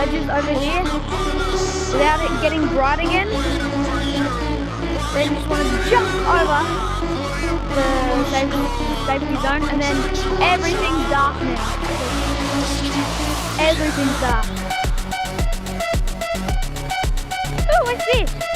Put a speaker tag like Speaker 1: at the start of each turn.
Speaker 1: ledges over here without it getting bright again. Then you just want to jump over the safety zone, and then everything's dark now. Everything's dark. Oh, what's this?